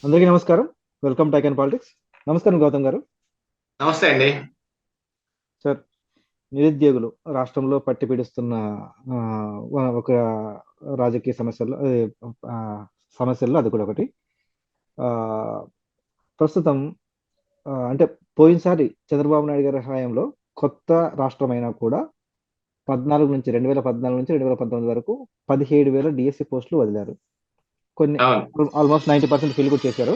అందరికీ నమస్కారం. Welcome to icon politics. నమస్కారం గౌతమ్ గారు. నమస్తే అండి. సార్, నిరుద్యోగులు రాష్ట్రంలో పట్టి పీడిస్తున్న ఒక రాజకీయ సమస్యల్లో సమస్యల్లో అది కూడా ఒకటి. ఆ, ప్రస్తుతం అంటే పోయినసారి చంద్రబాబు నాయుడు గారి హయాంలో కొత్త రాష్ట్రమైనా కూడా 2014 నుంచి 2019 వరకు 17,000 డిఎస్సి పోస్టులు వదిలారు. కొన్ని అవును. ఆల్మోస్ట్ 90% ఫిల్ కూడా చేశారు.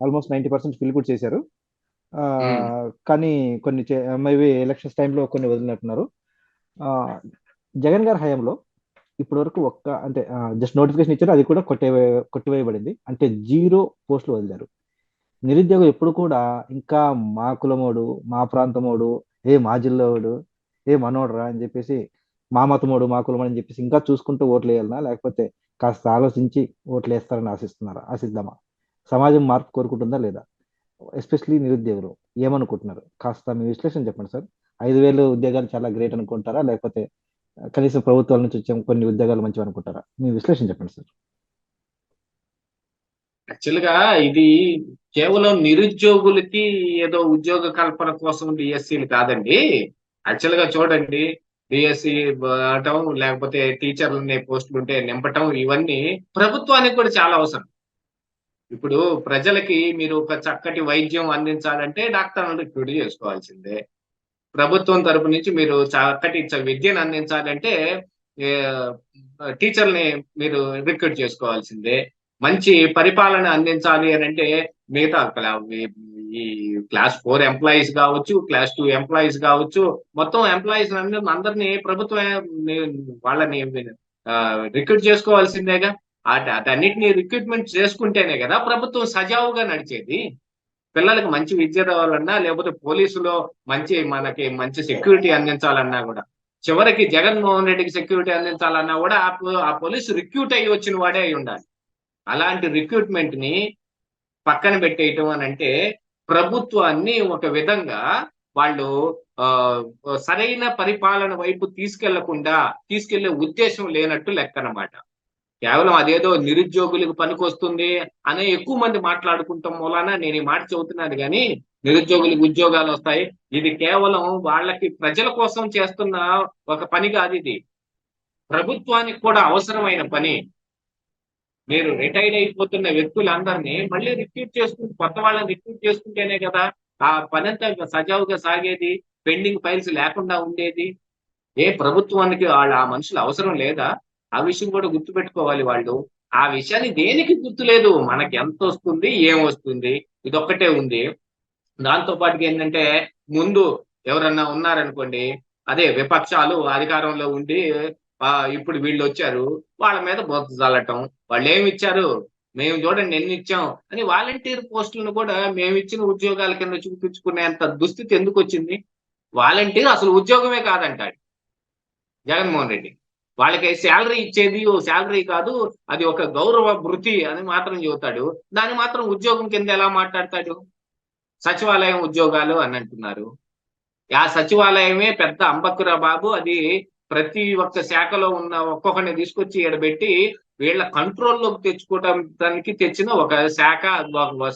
ఆల్మోస్ట్ 90% ఫిల్ కూడా చేశారు. ఆ, ఉమ్. కానీ కొన్ని మేబీ ఎలక్షన్స్ టైంలో కొన్ని వదిలినట్టున్నారు. ఆ, జగన్ గారి హయాంలో ఇప్పటి వరకు అంటే జస్ట్ నోటిఫికేషన్ ఇచ్చారు, అది కూడా కొట్టివేయబడింది. అంటే 0 పోస్టులు వదిలారు. నిరుద్యోగం ఎప్పుడు కూడా ఇంకా మా కులమోడు, మా ప్రాంతమోడు, మా జిల్లాోడు, మనోడరా అని చెప్పేసి, మా మతమోడు, మా కులమోడు అని చెప్పేసి ఇంకా చూసుకుంటూ ఓట్లు వేయాలనా, లేకపోతే కాస్త ఆలోచించి ఓట్లు వేస్తారని ఆశిద్దామా? సమాజం మార్పు కోరుకుంటుందా లేదా? ఎస్పెషలీ నిరుద్యోగులు ఏమనుకుంటున్నారు? కాస్త మీ విశ్లేషణ చెప్పండి సార్. 5,000 ఉద్యోగాలు చాలా గ్రేట్ అనుకుంటారా, లేకపోతే కనీసం ప్రభుత్వాల నుంచి వచ్చే కొన్ని ఉద్యోగాలు మంచివి అనుకుంటారా? మీ విశ్లేషణ చెప్పండి సార్. యాక్చువల్ గా ఇది కేవలం నిరుద్యోగులకి ఏదో ఉద్యోగ కల్పన కోసం డిఎస్సీలు కాదండి. యాక్చువల్ గా చూడండి, డిఎస్సి అవటం, లేకపోతే టీచర్లని పోస్టులు ఉంటే నింపటం, ఇవన్నీ ప్రభుత్వానికి కూడా చాలా అవసరం. ఇప్పుడు ప్రజలకి మీరు ఒక చక్కటి వైద్యం అందించాలంటే డాక్టర్లను రిక్రూట్ చేసుకోవాల్సిందే. ప్రభుత్వం తరపు నుంచి మీరు చక్కటి విద్యను అందించాలంటే ఏ, టీచర్ని మీరు రిక్రూట్ చేసుకోవాల్సిందే. మంచి పరిపాలన అందించాలి అని అంటే మిగతా ఈ క్లాస్ 4 ఎంప్లాయీస్ కావచ్చు, క్లాస్ 2 ఎంప్లాయీస్ కావచ్చు, మొత్తం ఎంప్లాయీస్ అందరినీ ప్రభుత్వం వాళ్ళని రిక్రూట్ చేసుకోవాల్సిందేగా. అటన్నిటిని రిక్రూట్మెంట్ చేసుకుంటేనే కదా ప్రభుత్వం సజావుగా నడిచేది. పిల్లలకి మంచి విద్య రావాలన్నా, లేకపోతే పోలీసులో మనకి మంచి సెక్యూరిటీ అందించాలన్నా కూడా, చివరికి జగన్మోహన్ రెడ్డికి సెక్యూరిటీ అందించాలన్నా కూడా ఆ పోలీసు రిక్రూట్ అయ్యి వచ్చిన వాడే అయి ఉండాలి. అలాంటి రిక్రూట్మెంట్ ని పక్కన పెట్టేయటం అని అంటే ప్రభుత్వాన్ని ఒక విధంగా వాళ్ళు ఆ సరైన పరిపాలన వైపు తీసుకెళ్లే ఉద్దేశం లేనట్టు లెక్కనమాట. కేవలం అదేదో నిరుద్యోగులకు పనికొస్తుంది అనే ఎక్కువ మంది మాట్లాడుకుంటాం మూలాన నేను ఈ మాట చెబుతున్నాను గాని, నిరుద్యోగులకు ఉద్యోగాలు వస్తాయి, ఇది కేవలం వాళ్ళకి ప్రజల కోసం చేస్తున్న ఒక పని కాదు. ఇది ప్రభుత్వానికి కూడా అవసరమైన పని. మీరు రిటైర్డ్ అయిపోతున్న వ్యక్తులందరినీ మళ్ళీ రిక్రూట్ చేసుకుంటూ కొత్త వాళ్ళని రిక్రూట్ చేసుకుంటేనే కదా ఆ పనంతా సజావుగా సాగేది, పెండింగ్ ఫైల్స్ లేకుండా ఉండేది. ప్రభుత్వానికి ఆ మనుషులు అవసరం లేదా? ఆ విషయం కూడా గుర్తుపెట్టుకోవాలి వాళ్ళు. ఆ విషయాన్ని దేనికి గుర్తులేదు. మనకి ఎంతొస్తుంది, ఏమొస్తుంది, ఇదొక్కటే ఉంది. దాంతో పాటుగా ఏంటంటే, ముందు ఎవరన్నా ఉన్నారనుకోండి, అదే విపక్షాలు అధికారంలో ఉండి ఇప్పుడు వీళ్ళొచ్చారు, వాళ్ళ మీద బురద జల్లటం. వాళ్ళేమిచ్చారు? మేము చూడండి ఎన్నిచ్చాం అని వాలంటీర్ పోస్టులను కూడా మేమిచ్చిన ఉద్యోగాల కింద చూపించుకునేంత దుస్థితి ఎందుకొచ్చింది? వాలంటీర్ అసలు ఉద్యోగమే కాదంటాడు జగన్మోహన్ రెడ్డి. వాళ్ళకి శాలరీ ఇచ్చేది ఓ శాలరీ కాదు, అది ఒక గౌరవ భృతి అని మాత్రం చెబుతాడు. దాన్ని మాత్రం ఉద్యోగం కింద ఎలా మాట్లాడతాడు? సచివాలయం ఉద్యోగాలు అని అంటున్నారు. ఆ సచివాలయమే పెద్ద అంబక్కురా బాబు. అది ప్రతి ఒక్క శాఖలో ఉన్న ఒక్కొక్కరిని తీసుకొచ్చి ఈడబెట్టి వీళ్ళ కంట్రోల్లోకి తెచ్చుకోవడానికి తెచ్చిన ఒక శాఖ,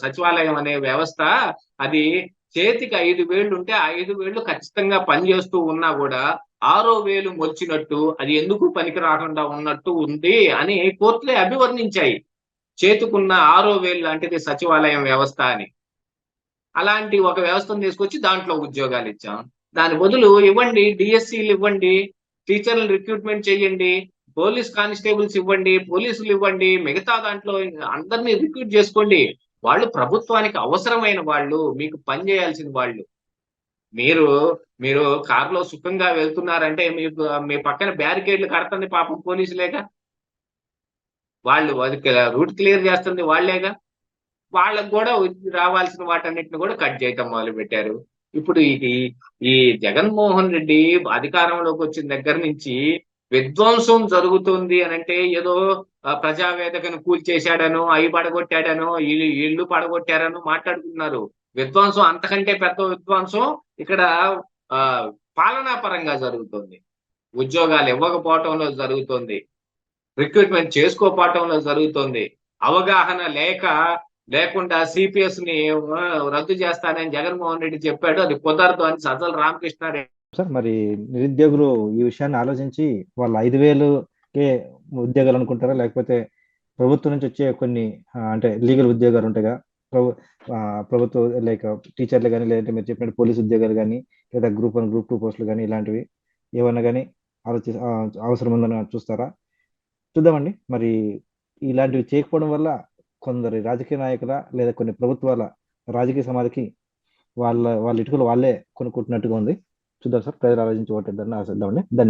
సచివాలయం అనే వ్యవస్థ. అది చేతికి 5 వేళ్ళు ఉంటే 5 వేళ్ళు ఖచ్చితంగా పనిచేస్తూ ఉన్నా కూడా 6వ వేలు మొలిచినట్టు, అది ఎందుకు పనికి రాకుండా ఉన్నట్టు ఉంది అని కోర్టులే అభివర్ణించాయి. చేతుకున్న 6వ వేలు లాంటిది సచివాలయం వ్యవస్థ అని. అలాంటి ఒక వ్యవస్థను తీసుకొచ్చి దాంట్లో ఉద్యోగాలు ఇచ్చాం. దాని బదులు ఇవ్వండి, డిఎస్సీలు ఇవ్వండి, టీచర్లు రిక్రూట్మెంట్ చేయండి, పోలీస్ కానిస్టేబుల్స్ ఇవ్వండి, పోలీసులు ఇవ్వండి, మిగతా దాంట్లో అందరినీ రిక్రూట్ చేసుకోండి. వాళ్ళు ప్రభుత్వానికి అవసరమైన వాళ్ళు, మీకు పని చేయాల్సిన వాళ్ళు. మీరు మీరు కారులో సుఖంగా వెళ్తున్నారంటే మీకు మీ పక్కన బ్యారికేడ్లు కడుతుంది పాపం పోలీసులేగా. వాళ్ళు అది రూట్ క్లియర్ చేస్తుంది వాళ్ళేగా. వాళ్ళకి కూడా రావాల్సిన వాటన్నిటిని కూడా కట్ చేయటం మొదలుపెట్టారు. ఇప్పుడు ఇది ఈ జగన్మోహన్ రెడ్డి అధికారంలోకి వచ్చిన దగ్గర నుంచి విధ్వంసం జరుగుతుంది అనంటే ఏదో ప్రజావేదికను కూల్చేశాడనో, అయి పడగొట్టాడనో, ఇల్లు పడగొట్టారనో మాట్లాడుతున్నారు. విధ్వంసం అంతకంటే పెద్ద విధ్వంసం ఇక్కడ ఆ పాలనా పరంగా జరుగుతుంది. ఉద్యోగాలు ఇవ్వకపోవటంలో జరుగుతుంది. రిక్రూట్మెంట్ చేసుకోపోవటంలో జరుగుతుంది. అవగాహన లేకుండా సిపిఎస్ ని రద్దు చేస్తానని జగన్మోహన్ రెడ్డి చెప్పాడు. అది కుదరదు అని సజ్జల రామకృష్ణారెడ్డి. సార్ మరి నిరుద్యోగులు ఈ విషయాన్ని ఆలోచించి వాళ్ళ 5,000కే ఉద్యోగాలు అనుకుంటారా, లేకపోతే ప్రభుత్వం నుంచి వచ్చే కొన్ని అంటే లీగల్ ఉద్యోగాలు ఉంటాయిగా, ప్రభు ప్రభుత్వ లైక్ టీచర్లు కానీ, లేదంటే మీరు చెప్పినట్టు పోలీస్ ఉద్యోగాలు కానీ, లేదా గ్రూప్ 1 గ్రూప్ 2 పోస్టులు కానీ, ఇలాంటివి ఏమన్నా కానీ అవసరం ఉందని చూస్తారా? చూద్దామండి. మరి ఇలాంటివి చేయకపోవడం వల్ల కొందరి రాజకీయ నాయకుల లేదా కొన్ని ప్రభుత్వాల రాజకీయ సమాధికి వాళ్ళ వాళ్ళ ఇటుకలు వాళ్ళే కొనుక్కుంటున్నట్టుగా ఉంది. చూద్దాం సార్, ప్రజలు ఆలోచించి ఓటేద్దామని ఆశిద్దామండి. ధన్యవాదాలు.